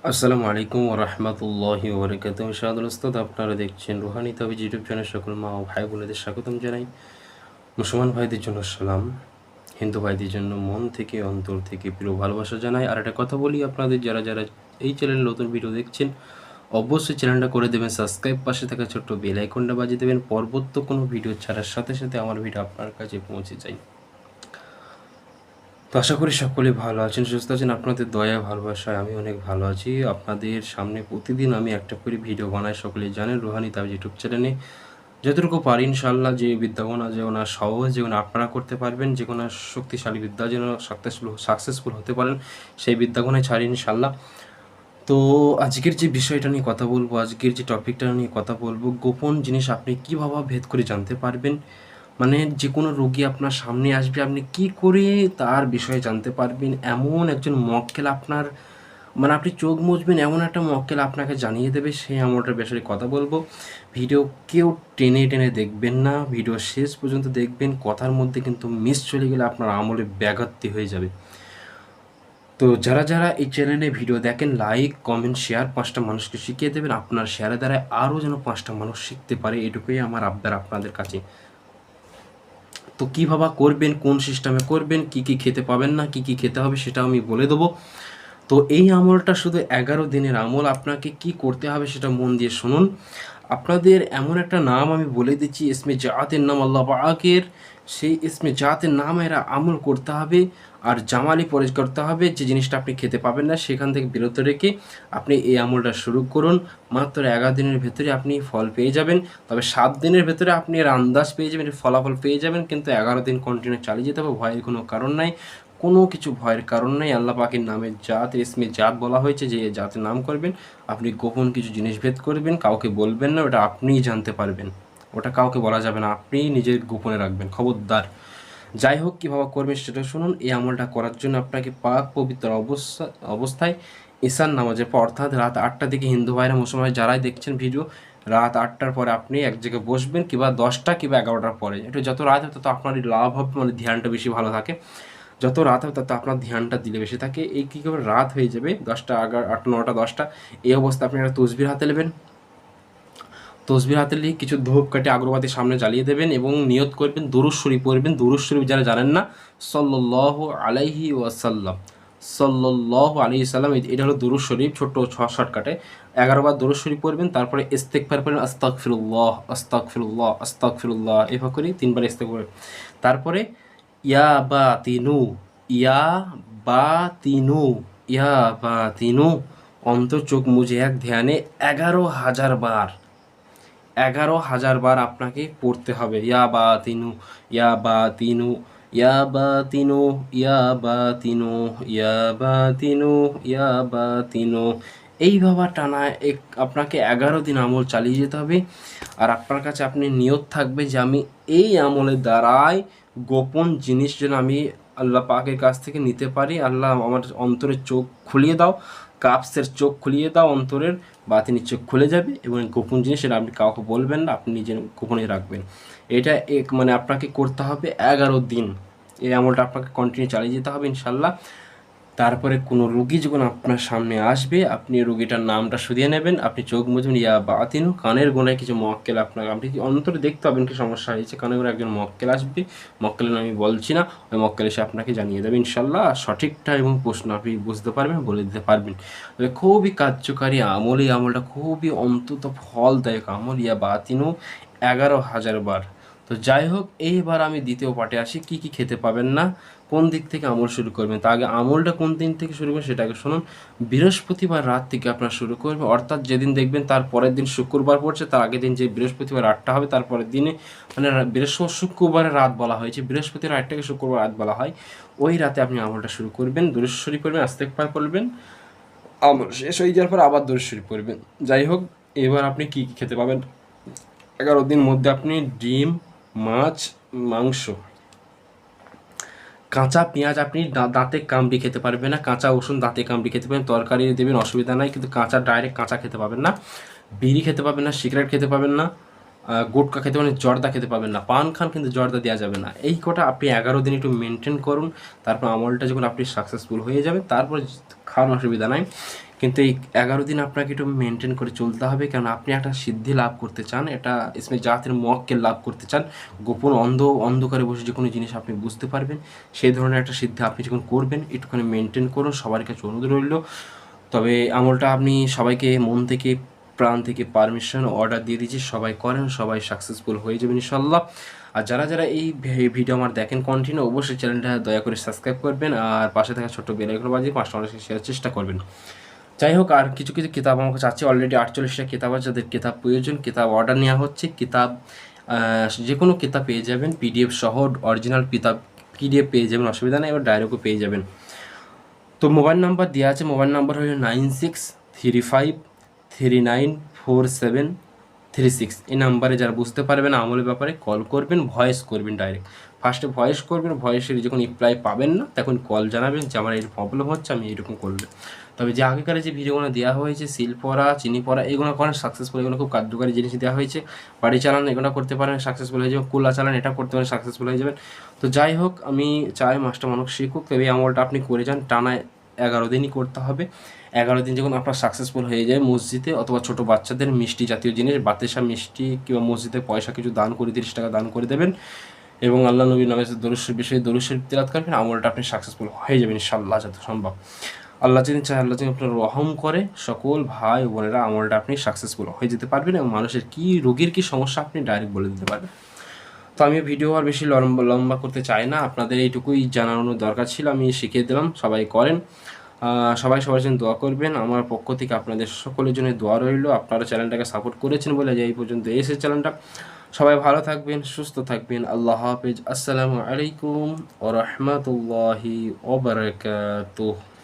আসসালামু আলাইকুম ওয়া রাহমাতুল্লাহি ওয়া বারাকাতুহু। শাহাদুল উস্তাদ, আপনারা দেখছেন রুহানি তাবিজ ইউটিউব চ্যানেল। সকল মা ও ভাই বোনেদের স্বাগতম জানাই। মুসলমান ভাইদের জন্য সালাম, হিন্দু ভাইদের জন্য মন থেকে অন্তর থেকে প্রিয় ভালোবাসা জানাই। আর একটা কথা বলি, আপনাদের যারা যারা এই চ্যানেলে নতুন ভিডিও দেখছেন, অবশ্যই চ্যানেলটা করে দেবেন সাবস্ক্রাইব, পাশে থাকা ছোট্ট বেল আইকনটা বাজিয়ে দেবেন, পরবর্তী কোনো ভিডিও ছাড়ার সাথে সাথে আমার ভিডিও আপনার কাছে পৌঁছে যায়। তো আশা করি সকলে ভালো আছেন, সুস্থ আছেন। আপনাদের দয়া ভালোবাসায় আমি অনেক ভালো আছি। আপনাদের সামনে প্রতিদিন আমি একটা করে ভিডিও বানাই, সকলেই জানেন, রুহানি তাবিজ ইউটিউব চ্যানেলে। যতটুকু পারি ইনশাল্লাহ, যে বিদ্যাগুণা যে ওনার সহজ, যে আপনারা করতে পারবেন, যে কোনো শক্তিশালী বিদ্যা যেন সাকসেসফুল হতে পারেন, সেই বিদ্যাগুণায় ছাড়ি ইনশাল্লাহ। তো আজকের যে বিষয়টা নিয়ে কথা বলবো, আজকের যে টপিকটা নিয়ে কথা বলবো, গোপন জিনিস আপনি কীভাবে ভেদ করে জানতে পারবেন। মানে যে কোনো রোগী আপনার সামনে আসবে, আপনি কি করে তার বিষয়ে জানতে পারবেন। এমন একজন মক্কেল আপনার, মানে আপনি চোখ মুছবেন, এমন একটা মক্কেল আপনাকে জানিয়ে দেবে, সেই আমলটার বিষয়ে কথা বলবো। ভিডিও কেউ টেনে টেনে দেখবেন না, ভিডিও শেষ পর্যন্ত দেখবেন। কথার মধ্যে কিন্তু মিস চলে গেলে আপনার আমলে ব্যাঘাতি হয়ে যাবে। তো যারা যারা এই চ্যানেলে ভিডিও দেখেন, লাইক কমেন্ট শেয়ার 5টা মানুষকে শিখিয়ে দেবেন। আপনার শেয়ারের দ্বারা আরও যেন 5টা মানুষ শিখতে পারে, এটুকুই আমার আবদার আপনাদের কাছে। তো কীভাবে করবেন, কোন সিস্টেমে করবেন, কি কি খেতে পাবেন না, কি কি খেতে হবে সেটা আমি বলে দেবো। তো এই আমলটা শুধু 11 দিনের আমল। আপনাকে কি করতে হবে সেটা মন দিয়ে শুনুন। আপনাদের এমন একটা নাম আমি বলে দিচ্ছি, ইসমে জাতের নাম আল্লাহ পাকের, সেই ইসমে জাতের নাম এরা আমল করতে হবে। আর জামালি পরেজ করতে হবে, যে জিনিসটা আপনি খেতে পাবেন না সেখান থেকে বিরত রেখে আপনি এই আমলটা শুরু করুন। মাত্র 11 দিনের ভেতরে আপনি ফল পেয়ে যাবেন। তবে 7 দিনের ভেতরে আপনি এর আন্দাজ পেয়ে যাবেন, ফলাফল পেয়ে যাবেন। কিন্তু 11 দিন কন্টিনিউ চালিয়ে যেতে হবে, ভয়ের কোনো কারণ নাই, কোনো কিছু ভয়ের কারণ নেই। আল্লাহ পাকের নামের জাত, ইসমে জাত বলা হয়েছে, যে জাতের নাম করবেন আপনি, গোপন কিছু জিনিস ভেদ করবেন, কাউকে বলবেন না, ওটা আপনিই জানতে পারবেন, ওটা কাউকে বলা যাবে না, আপনিই নিজের গোপনে রাখবেন, খবরদার। যাই হোক, কীভাবে করবেন সেটা শুনুন। এই আমলটা করার জন্য আপনাকে পাক পবিত্র অবস্থায় ঈশান নামাজের পর, অর্থাৎ রাত 8টার দিকে, হিন্দু ভাইরা মুসলমান যারাই দেখছেন ভিডিও, রাত 8টার পরে আপনি এক জায়গায় বসবেন, কিংবা 10টা কিংবা 11টার পরে। একটু যত রাত হবে তত আপনারই লাভ হবে, মানে ধ্যানটা বেশি ভালো থাকে। যত রাত হবে তত আপনার ধ্যানটা দিলে বেশি থাকে। এই কী করে রাত হয়ে যাবে, 10টা, 8টা, 9টা, 10টা, এই অবস্থা আপনি একটা তসবির হাতে নেবেন। তসবির হাতে নিয়ে কিছু ধূপকাঠি আগরবাতি সামনে জ্বালিয়ে দেবেন এবং নিয়ত করবেন, দুরূদ শরীফ পড়বেন। দুরূদ শরীফ যারা জানেন না, সাল্লাল্লাহু আলাইহি ওয়াসাল্লাম, সাল্লাল্লাহু আলাইহি সাল্লাম, এটা হলো দুরূদ শরীফ, ছোট্ট শর্টকাটে 11 বার দুরূদ শরীফ পড়বেন। তারপরে ইস্তেগফার পড়বেন, আস্তাগফিরুল্লাহ আস্তাগফিরুল্লাহ আস্তাগফিরুল্লাহ, এভাবে করে 3বার ইস্তেগফার। তারপরে ইয়া বাতিনু, ইয়া বাতিনু, ইয়া বাতিনু, অন্তর চোখ মুজে এক ধ্যানে 11,000 বার, 11,000 বার আপনাকে পড়তে হবে। ইয়া বাতিনু, ইয়া বাতিনু, ইয়া বাতিনু, ইয়া বাতিনু, ইয়া বাতিনু, ইয়া বাতিনু, এইভাবে টানা আপনাকে 11 দিন আমল চালিয়ে যেতে হবে। আর আপনার কাছে আপনি নিয়ত থাকবে যে আমি এই আমলের দ্বারাই গোপন জিনিস যেন আমি আল্লাহ পাকের কাছ থেকে নিতে পারি। আল্লাহ আমার অন্তরের চোখ খুলিয়ে দাও, কাপসের চোখ খুলিয়ে দাও অন্তরের, বা তিনি চোখ খুলে যাবে, এবং গোপন জিনিস সেটা আপনি কাউকে বলবেন না, আপনি নিজে গোপনে রাখবেন। এটা মানে আপনাকে করতে হবে 11 দিন। এই আমলটা আপনাকে কন্টিনিউ চালিয়ে যেতে হবে ইনশাল্লাহ। তারপরে কোনো রুগী যখন আপনার সামনে আসবে, আপনি রুগীটার নামটা শুধিয়ে নেবেন, আপনি চোখ মুছবেন, ইয়া বাতিনু, কানের গোনায় কিছু মক্কেল আপনাকে, আপনি কি অন্তরে দেখতে পাবেন কি সমস্যা হয়েছে, কানের গোনায় একজন মক্কেল আসবে, মক্কেলের নাম আমি বলছি না, ওই মক্কেল এসে আপনাকে জানিয়ে দেবে ইনশাল্লাহ। সঠিকটা এবং প্রশ্ন আপনি বুঝতে পারবেন, বলে দিতে পারবেন। তবে খুবই কার্যকারী আমল, এই আমলটা খুবই অন্তত ফলদায়ক আমল, ইয়া বাতিনু 11,000 বার। তো যাই হোক, এইবার আমি দ্বিতীয় পার্টে আসি, কি কি খেতে পাবেন না, কোন দিক থেকে আমল শুরু করবেন। তা আগে আমলটা কোন দিন থেকে শুরু করবেন সেটাকে শুনুন। বৃহস্পতিবার রাত থেকে আপনার শুরু করবে, অর্থাৎ যেদিন দেখবেন তার পরের দিন শুক্রবার পড়ছে, তার আগের দিন যে বৃহস্পতিবার রাতটা হবে, তারপরের দিনে, মানে শুক্রবারের রাত বলা হয়েছে, বৃহস্পতির রাতটাকে শুক্রবার রাত বলা হয়, ওই রাতে আপনি আমলটা শুরু করবেন। দুরূদ শরীফ পড়বেন, ইস্তেগফার করবেন, আমল শেষ হয়ে যাওয়ার পর আবার দুরূদ শরীফ পড়বেন। যাই হোক, এবার আপনি কী কী খেতে পাবেন। 11 দিন মধ্যে আপনি ডিম, মাছ, মাংস, কাঁচা পেঁয়াজ আপনি দাঁতে কামড়ি খেতে পারবেন না, কাঁচা রসুন দাঁতে কামড়ি খেতে পারেন, তরকারি দেবেন অসুবিধা নাই, কিন্তু কাঁচা ডাইরেক্ট কাঁচা খেতে পাবেন না। বিড়ি খেতে পাবেন না, সিগারেট খেতে পাবেন না, গুটকা খেতে পারেন, জর্দা খেতে পাবেন না, পান খান কিন্তু জর্দা দেওয়া যাবে না। এই কটা আপনি 11 দিন একটু মেনটেন করুন। তারপর আমলটা যখন আপনি সাকসেসফুল হয়ে যাবে, তারপর খাওয়ার অসুবিধা নাই। কিন্তু এই 11 দিন আপনাকে একটু মেনটেন করে চলতে হবে, কারণ আপনি একটা সিদ্ধি লাভ করতে চান, এটা ইসমে জাতের মক্কেল লাভ করতে চান, গোপন অন্ধকারে বসে যে কোনো জিনিস আপনি বুঝতে পারবেন, সেই ধরনের একটা সিদ্ধি আপনি যখন করবেন একটুখানি মেনটেন করুন। সবার কাছে অনুরোধ রইল। তবে আমলটা আপনি সবাইকে মন থেকে প্রাণ থেকে পারমিশন অর্ডার দিয়ে দিচ্ছি, সবাই করেন, সবাই সাকসেসফুল হয়ে যাবেন ইনশাল্লাহ। আর যারা যারা এই ভিডিও আমার দেখেন কন্টিনিউ, অবশ্যই চ্যানেলটা দয়া করে সাবস্ক্রাইব করবেন, আর পাশে থাকা ছোট্ট বেল আইকন বাজিয়ে 5টা মানুষকে শেয়ার চেষ্টা করবেন। যাই হোক, আর কিছু কিছু কিতাব আমার কাছে আছে, অলরেডি 48টা কিতাব আছে। যাদের কিতাব প্রয়োজন, কিতাব অর্ডার নেওয়া হচ্ছে। কিতাব যে কোনো কিতাব পেয়ে যাবেন, পিডিএফ সহ অরিজিনাল কিতাব পিডিএফ পেয়ে যাবেন, অসুবিধা নেই, এবার ডাইরেক্টও পেয়ে যাবেন। তো মোবাইল নাম্বার দেওয়া আছে, মোবাইল নাম্বার হলো 9635394736। এই নাম্বারে যারা বুঝতে পারবেন আমলের ব্যাপারে কল করবেন, ভয়েস করবেন ডাইরেক্ট। ফার্স্টে ভয়েস করবেন, ভয়েসের যখন রিপ্লাই পাবেন না তখন কল জানাবেন যে আমার এই প্রবলেম হচ্ছে, আমি এরকম করলে। তবে যে আগেকার যে ভিডিওগুলো দেওয়া হয়েছে, সিল পড়া, চিনি পড়া, এগুলো করেন সাকসেসফুল, এগুলো খুব কার্যকারী জিনিস দেওয়া হয়েছে। বাড়ি চালান এগুলো করতে পারেন, সাকসেসফুল হয়ে যাবেন। কুলা চালান, এটা করতে পারেন, সাকসেসফুল হয়ে যাবেন। তো যাই হোক, আমি চাই মাস্টার মানুষ শিখুক, তবে এই আমলটা আপনি করে যান, টানা 11 দিনই করতে হবে। 11 দিন যখন আপনার সাকসেসফুল হয়ে যায়, মসজিদে অথবা ছোটো বাচ্চাদের মিষ্টি জাতীয় জিনিস, বাতেসা মিষ্টি কিংবা মসজিদে পয়সা কিছু দান করে, 30 টাকা দান করে দেবেন, এবং আল্লাহ নবীর নামে দরুদের বিষয়ে দরুদ শরীফ তিলাওয়াত করবেন। আমলটা আপনি সাকসেসফুল হয়ে যাবেন ইনশাআল্লাহ যত সম্ভব। আল্লাহ যদি চায়, আল্লাহ যদি আপনার রহম করে, সকল ভাই বোনেরা আমলটা আপনি সাকসেসফুল হয়ে যেতে পারবেন, এবং মানুষের কী রোগীর কী সমস্যা আপনি ডাইরেক্ট বলে দিতে পারবেন। তো আমি ভিডিও আর বেশি লম্বা করতে চাই না, আপনাদের এইটুকুই জানানোর দরকার ছিল, আমি শিখিয়ে দিলাম, সবাই করেন। সবাই সবার জন্য দোয়া করবেন, আমার পক্ষ থেকে আপনাদের সকলের জন্য দোয়া রইল। আপনারা চ্যানেলটাকে সাপোর্ট করেছেন বলে যে এই পর্যন্ত এসে চ্যানেলটা। সবাই ভালো থাকবেন, সুস্থ থাকবেন। আল্লাহ হাফেজ। আসসালামু আলাইকুম ওয়া রাহমাতুল্লাহি ওয়া বারাকাতুহু।